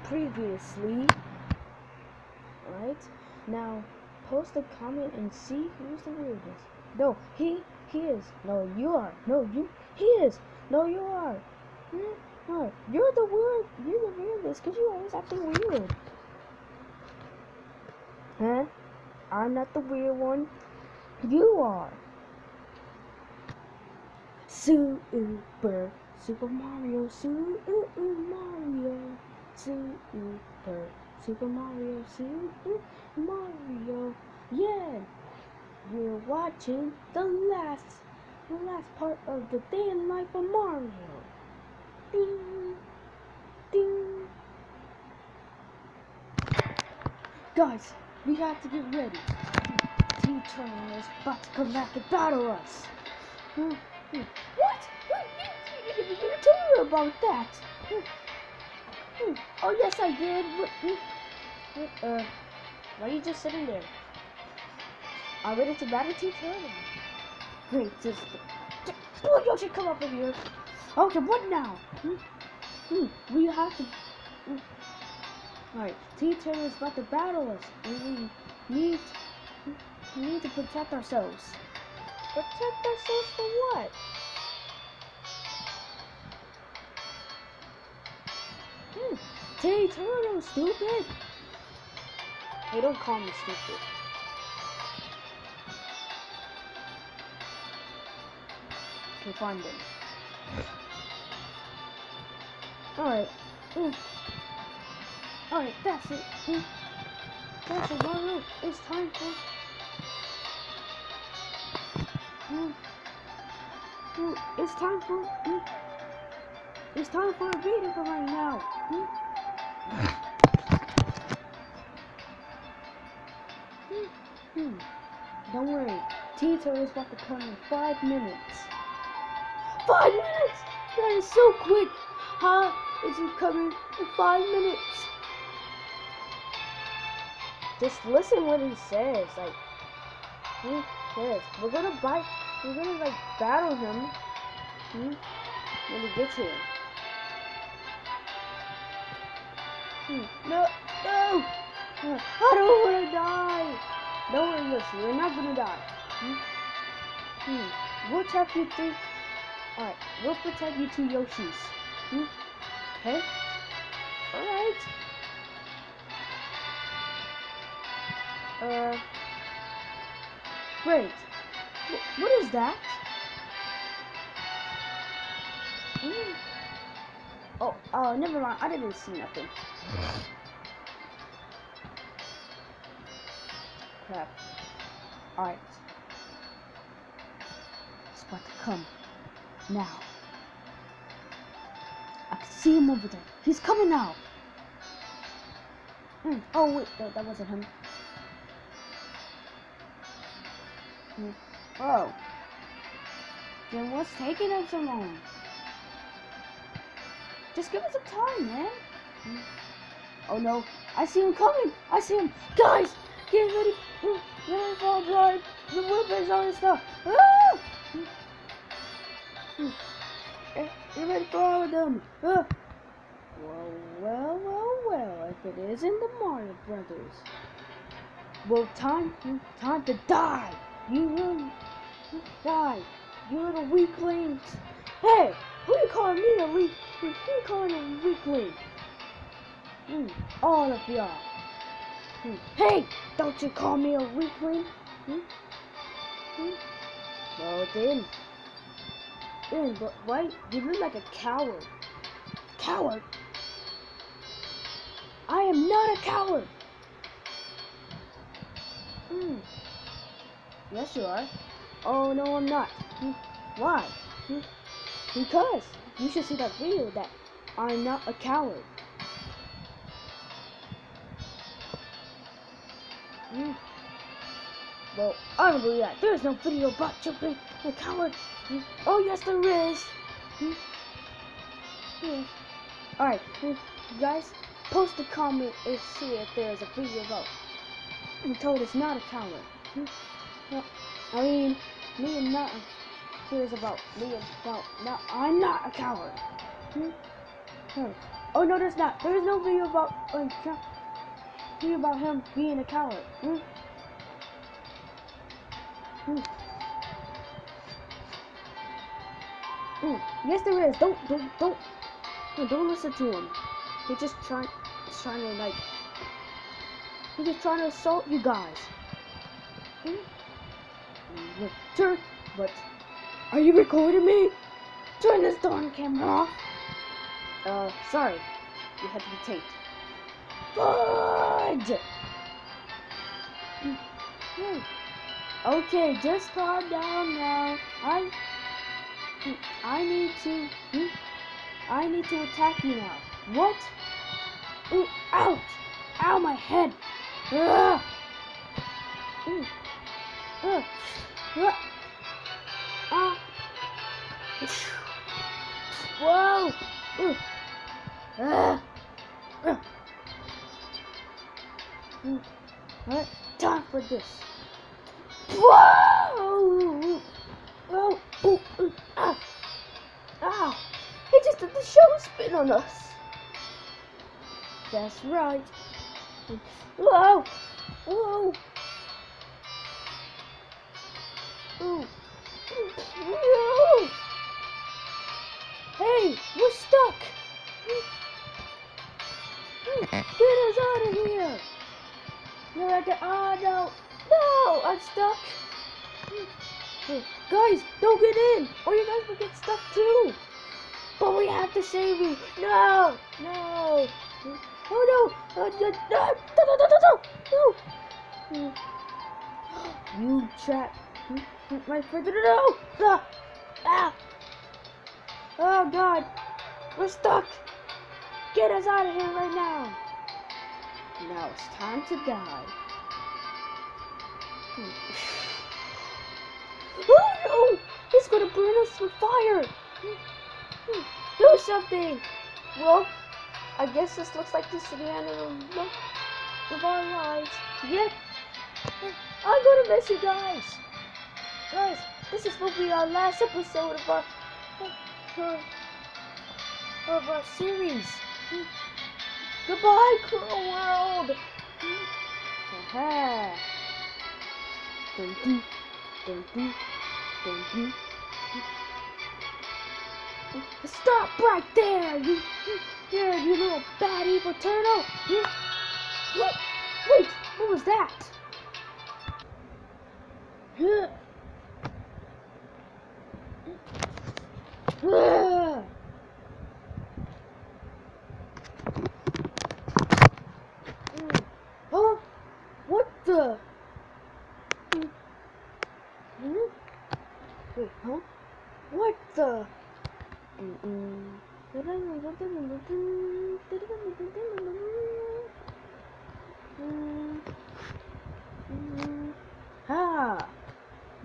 previously. Alright? Now, post a comment and see who's the weirdest. No, he is. No, you are. No, he is. No, you are. No, you're the weirdest, because you always acting weird. Huh? I'm not the weird one. You are. Super Mario, Super Mario, Super Mario. Yeah, you're watching the last part of the day in life of Mario. Ding, ding. Guys, we have to get ready. T-Train is about to come back and battle us. What? You told me about that. Oh yes, I did. Why are you just sitting there? I'm ready to battle T-Train. Great, just oh, Yoshi, come over here. Okay, what now? We have to. Alright, T-Train is about to battle us. We need to protect ourselves. Protect ourselves from what? T-Turtle, stupid! Hey, don't call me stupid. Okay, find them. Alright. Alright, that's it. That's it, Mario. It's time for... It's time for a video for right now. Don't worry. T-Turtle is about to come in 5 minutes. 5 minutes? That is so quick. Huh? Is it coming in 5 minutes? Just listen what he says. Like, he says, we're gonna like battle him. When he gets here. No! I don't want to die! Don't worry, Yoshi, you're not gonna die. We'll protect you three. Alright, we'll protect you 2 Yoshis. Okay? Alright. Great. What is that? Oh, never mind. I didn't see nothing. Crap. Alright. It's about to come. Now. I can see him over there. He's coming now. Oh, wait. That wasn't him. Oh. Then what's taking him so long? Just give us some time, man. Oh no, I see him coming. I see him. Guys, get ready. Get ready for a drive. The weapons on and stuff. Ah! Get ready for all of them. Well, if it isn't the Mario Brothers. Well, time to die. You will die. You little weaklings. Hey, who you calling me a weak? Who you calling a weakling? All of y'all. Hey, don't you call me a weakling? Well then. But why? You look like a coward. Coward? I am not a coward. Yes, you are. Oh no, I'm not. Why? Because you should see that video that I'm not a coward. Well, I don't believe that. There's no video about you being a coward. Oh yes, there is. Alright, you guys, post a comment and see if there's a video about Toad is not a coward. I mean, me and not cares about me about not. I'm not a coward. Oh no, there's not. There is no video about him being a coward. Yes, there is. Don't listen to him. He's just trying to like. He's just trying to assault you guys. Turn. But are you recording me? Turn this darn camera off. Sorry. You had to be taped. Fudge! Okay, just calm down now. I need to attack you now. What? Ooh, ouch! Ow, my head! Ugh. Whoa! Time for this. Whoa! Oh! Ow! He just did the show spin on us. That's right. Whoa! Whoa! Ooh. No! Hey, we're stuck. Get us out of here! Oh no! No! I'm stuck. Guys, don't get in, or you guys will get stuck too. But we have to save you. No! No! Oh no! No! You trap my friend. No! Ah! Oh God! We're stuck! Get us out of here right now! Now it's time to die. Oh no! He's gonna burn us with fire! Do something! Well, I guess this looks like this is the end of our lives. Yep. I'm gonna miss you guys. Guys, this is will be our last episode of our series. Goodbye, cruel world. Aha. Stop right there, you little bad evil turtle. Wait, what was that? Huh? What the? Wait, huh? What the? Ha!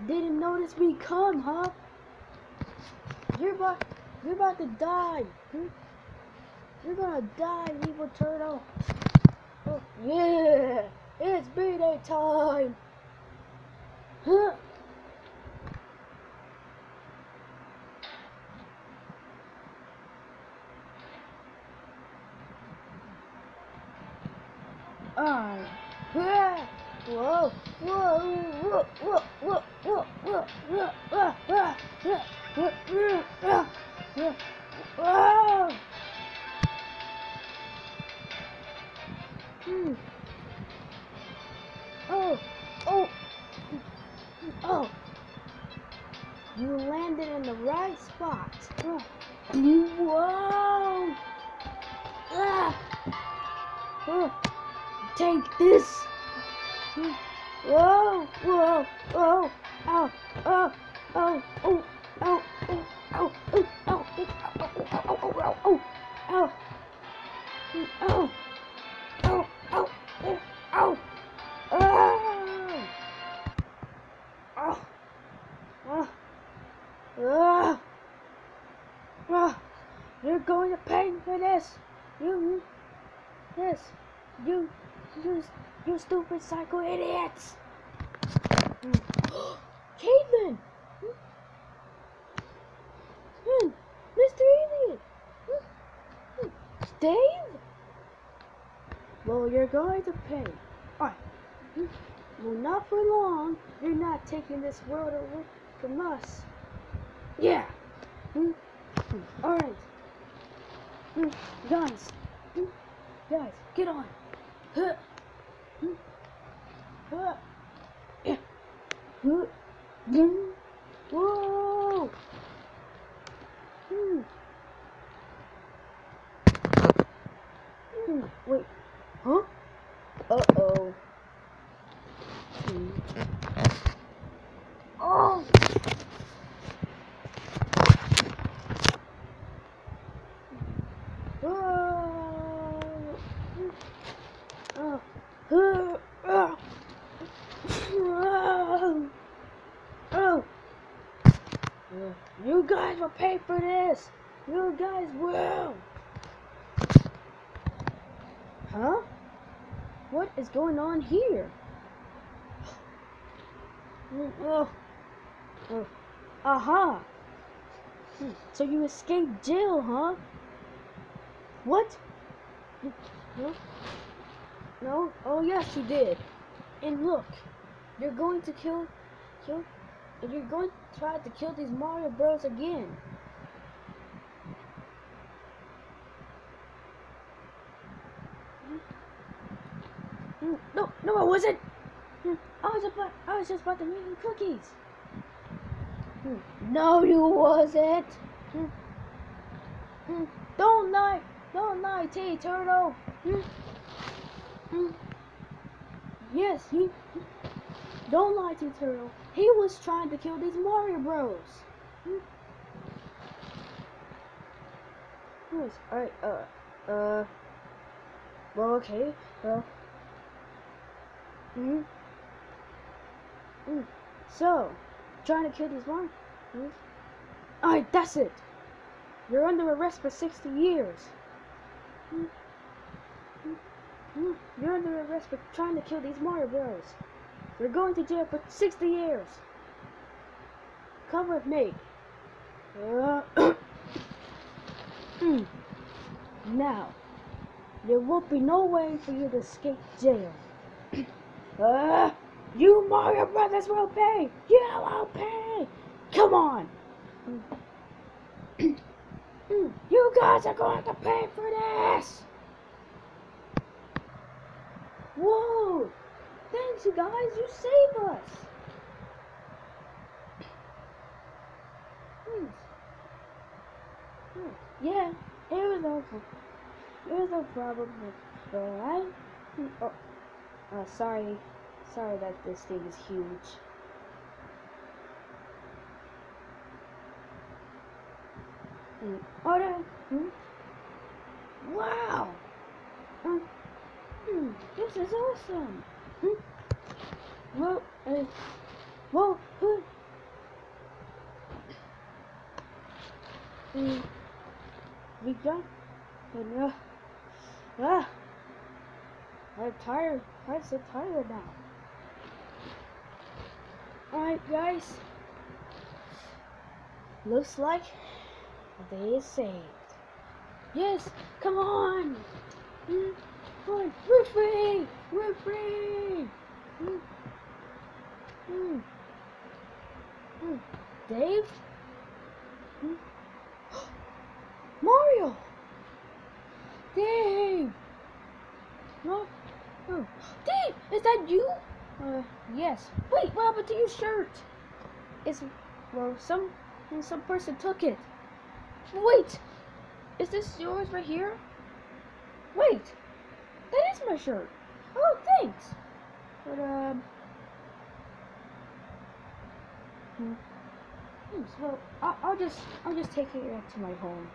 Didn't notice me come, huh? You're about to die. You're gonna die, evil turtle. Oh, yeah! It's B-Day time! Huh? Whoa! Oh! You landed in the right spot. Whoa! Take this! Whoa! Ow! Oh! Ow! Ow! Ow! Ow! Ow! You're going to pay for this! You stupid psycho idiots! Caitlin! Mr. Alien! Dave? Well, you're going to pay. Alright. Well, not for long. You're not taking this world away from us. Yeah. Alright. Guys. Guys, get on. Yeah. Whoa. Wait. Huh? Uh-oh. Oh! You guys will pay for this! You guys will! Huh? What is going on here? Aha! So you escaped jail, huh? What? No? Oh yes, you did. And look, you're going to and you're going to try to kill these Mario Bros again. No, I wasn't. I was just about to make you cookies. No, you wasn't. Don't lie, T Turtle. Yes, don't lie, T Turtle. He was trying to kill these Mario Bros. Yes, alright, well, okay, well, so, trying to kill these Mario, alright, that's it. You're under arrest for 60 years. You're under arrest for trying to kill these Mario Bros. You're going to jail for 60 years. Come with me. Now, there won't be no way for you to escape jail. You Mario Brothers will pay. You will pay. Come on. You guys are going to pay for this. Whoa. Thanks, you guys. You saved us. Yeah, it was no problem. Sorry that this thing is huge. Wow. This is awesome. Whoa. We got. I'm tired. I'm so tired now. Alright, guys. Looks like the day is saved. Yes, come on. Come on, we're free. We're free. Dave? Mario! Dave! No? Oh. Dave, is that you? Yes. Wait, what happened to your shirt? Some person took it. Wait! Is this yours right here? Wait! That is my shirt. Oh, thanks. But, so I'll just take it to my home.